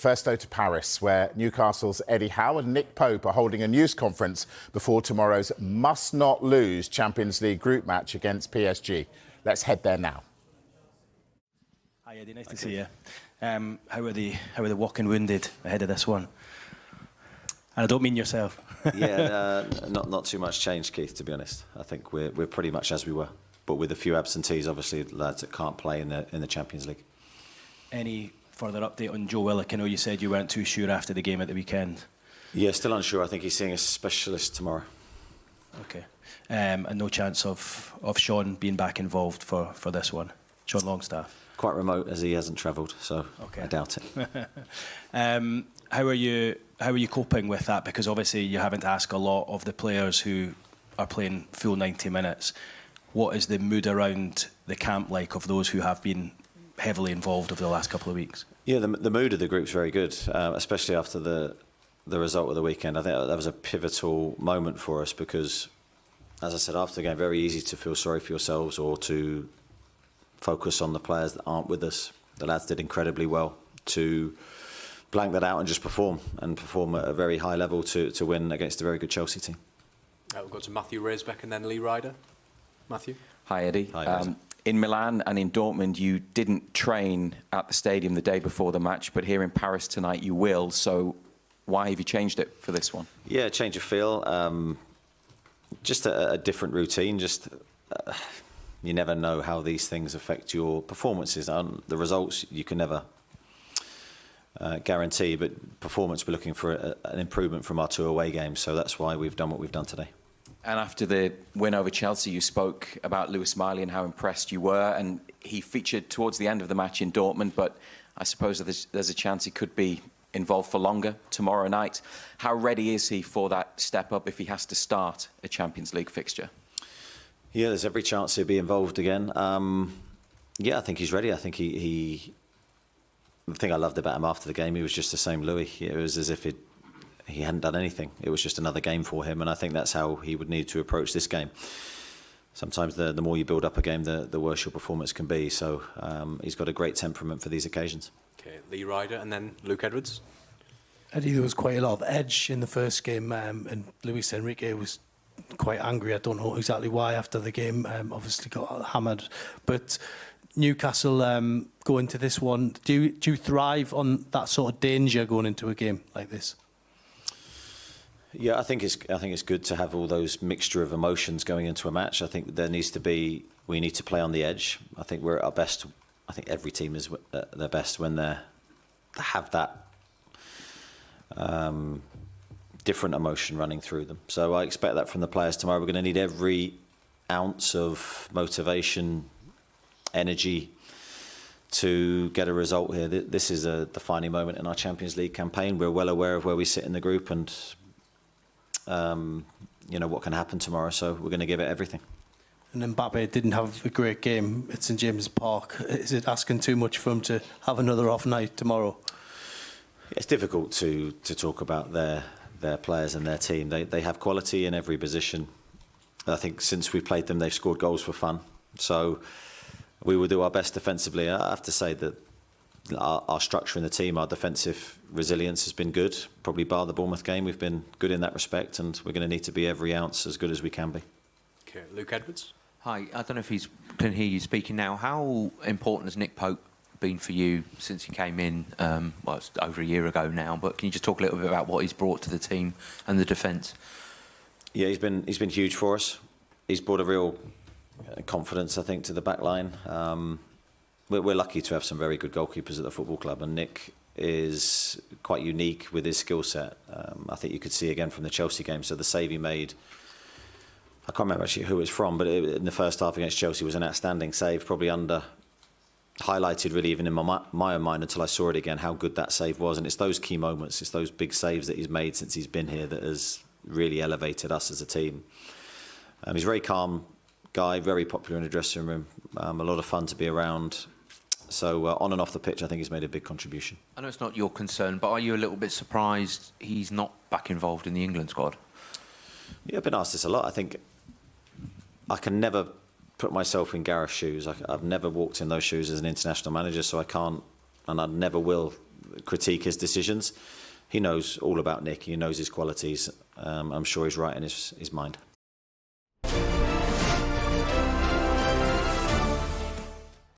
First, though, to Paris, where Newcastle's Eddie Howe and Nick Pope are holding a news conference before tomorrow's must-not-lose Champions League group match against PSG. Let's head there now. Hi, Eddie. Nice to see you. How are the walking wounded ahead of this one? And I don't mean yourself. Not too much change, Keith, to be honest. I think we're pretty much as we were, but with a few absentees, obviously, lads that can't play in the Champions League. Any further update on Joe Willock? I know you said you weren't too sure after the game at the weekend. Yeah, still unsure. I think he's seeing a specialist tomorrow. Okay. And no chance of Sean being back involved for this one? Sean Longstaff? Quite remote, as he hasn't travelled, so okay. I doubt it. How are you coping with that? Because obviously you haven't asked a lot of the players who are playing full 90 minutes. What is the mood around the camp like of those who have been heavily involved over the last couple of weeks? Yeah, the mood of the group's very good, especially after the result of the weekend. I think that was a pivotal moment for us because, as I said after the game, very easy to feel sorry for yourselves or to focus on the players that aren't with us. The lads did incredibly well to blank that out and just perform at a very high level to win against a very good Chelsea team. We'll go to Matthew Raisbeck and then Lee Ryder. Matthew? Hi, Eddie. Hi, in Milan and in Dortmund, you didn't train at the stadium the day before the match, but here in Paris tonight you will. So why have you changed it for this one? Yeah, change of feel. Just a different routine. You never know how these things affect your performances. The results you can never guarantee, but performance, we're looking for an improvement from our 2 away games. So that's why we've done what we've done today. And after the win over Chelsea, you spoke about Lewis Miley and how impressed you were, and he featured towards the end of the match in Dortmund, but I suppose there's a chance he could be involved for longer tomorrow night. How ready is he for that step up if he has to start a Champions League fixture? Yeah, there's every chance he'll be involved again. I think he's ready. I think the thing I loved about him after the game, he was just the same Louis. It was as if he hadn't done anything. It was just another game for him, and I think that's how he would need to approach this game. Sometimes the more you build up a game, the worse your performance can be. So he's got a great temperament for these occasions. Okay, Lee Ryder and then Luke Edwards. Eddie, there was quite a lot of edge in the first game, and Luis Enrique was quite angry. I don't know exactly why after the game. Obviously got hammered, but Newcastle go into this one. Do you thrive on that sort of danger going into a game like this? Yeah, I think it's good to have all those mixture of emotions going into a match. I think we need to play on the edge. I think we're at our best. I think every team is at their best when they have that different emotion running through them. So I expect that from the players tomorrow. We're going to need every ounce of motivation, energy to get a result here. This is a defining moment in our Champions League campaign. We're well aware of where we sit in the group and what can happen tomorrow. So we're going to give it everything. And Mbappe didn't have a great game at St James Park. Is it asking too much for him to have another off night tomorrow? It's difficult to talk about their players and their team. They have quality in every position. I think since we've played them, they've scored goals for fun. So we will do our best defensively. I have to say that our structure in the team, our defensive resilience has been good. Probably bar the Bournemouth game, we've been good in that respect, and we're going to need to be every ounce as good as we can be. Okay, Luke Edwards. Hi, I don't know if he can hear you speaking now. How important has Nick Pope been for you since he came in? It's over a year ago now, but can you just talk a little bit about what he's brought to the team and the defence? Yeah, he's been huge for us. He's brought a real confidence, I think, to the back line. We're lucky to have some very good goalkeepers at the football club, and Nick is quite unique with his skill set. I think you could see again from the Chelsea game. So the save he made, I can't remember actually who it's from, but in the first half against Chelsea was an outstanding save, probably highlighted really even in my own mind until I saw it again, how good that save was. And it's those key moments, it's those big saves that he's made since he's been here that has really elevated us as a team. He's a very calm guy, very popular in the dressing room, a lot of fun to be around. So on and off the pitch, I think he's made a big contribution. I know it's not your concern, but are you a little bit surprised he's not back involved in the England squad? Yeah, I've been asked this a lot. I think I can never put myself in Gareth's shoes. I've never walked in those shoes as an international manager, so I can't, and I never will critique his decisions. He knows all about Nick. He knows his qualities. I'm sure he's right in his mind.